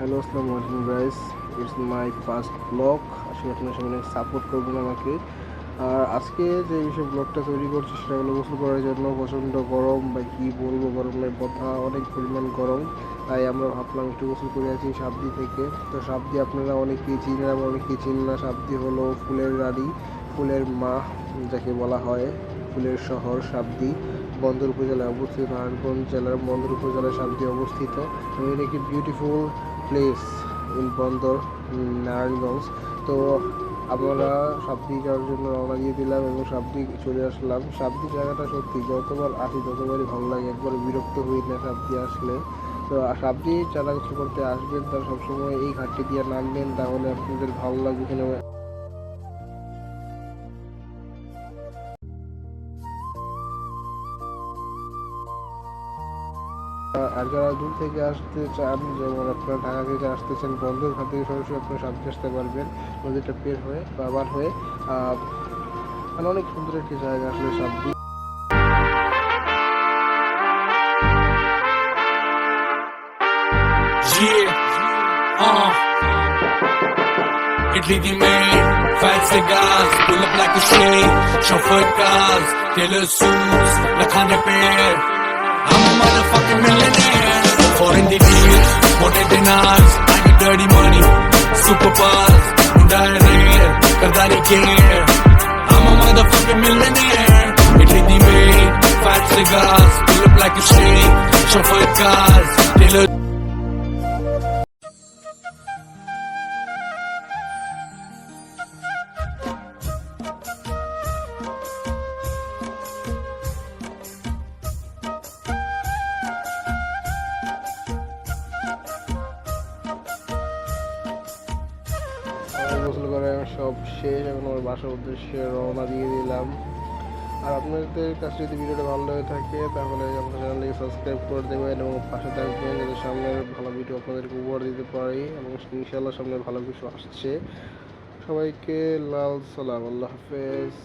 Hello, আসসালামু আলাইকুম guys. It's my first blog. আসলে আপনার সামনে সাপোর্ট করবেন আমাকে। আর আজকে যে বিষয় ব্লগটা তৈরি করছি সেটা হলো গোসল করার জন্য। প্রচণ্ড গরম, বা কী বলবো, গরমের কথা, অনেক পরিমাণ গরম। তাই আমরা ভাবলাম একটু গোসল করে আছি সাবদি থেকে। তো সাবদি আপনারা অনেকেই চিনেন, আবার অনেকেই চিনেন না। সাবদি হলো ফুলের রানী, ফুলের মা যাকে বলা হয়, ফুলের শহর সাবদি। বন্দর উপজেলায় অবস্থিত, নারায়ণগঞ্জ জেলার বন্দর উপজেলায় সাবদি অবস্থিত। এবং এটা একটি বিউটিফুল প্লেস ইন বন্দর, নারায়ণগঞ্জ। তো আমরা সাবদি যাওয়ার জন্য রওনা দিয়ে দিলাম এবং সাবদি চলে আসলাম। সাবদি জায়গাটা সত্যি যতবার আসি ততবারই ভালো লাগে, একবার বিরক্ত হই না সাবদি আসলে। তো সাবদি যারা গোসল করতে আসবেন তারা সবসময় এই ঘাটটি দিয়ে নামবেন, তাহলে আপনাদের ভালো লাগবে। এখানে আর যারা দূর থেকে আসতে চান, যেমন আপনারা ঢাকা থেকে আসতেছেন, বন্দরঘাট থেকে সরাসরি আপনারা সাবদি আসতে পারবেন নদীটা পের হয়ে বা আবার হয়ে। মানে অনেক সুন্দর একটি জায়গা আসলে সাবদি। Italy di me, fat cigars, pull up like a shade, chauffeur cars, tailor suits, lakhane pe. I'm a motherfucking millionaire. Foreign the deals, more dinars, I get dirty money, super buzz, diarrhea, kardani care. I'm a motherfucking millionaire. Italy di me, fat cigars, pull up like a shade, chauffeur cars, tailor. গোসল করে সব শেষ, এখন আমার বাসার উদ্দেশ্যে রওনা দিয়ে দিলাম। আর আপনাদের কাছে যদি ভিডিওটা ভালো লেগে থাকে তাহলে আপনার চ্যানেলটিকে সাবস্ক্রাইব করে দেবেন এবং পাশে থাকবেন, যাতে সামনের ভালো ভিডিও আপনাদেরকে উপহার দিতে পারি। এবং ইনশাআল্লাহ সামনে ভালো কিছু আসছে। সবাইকে লাল সালাম, আল্লাহ হাফেজ।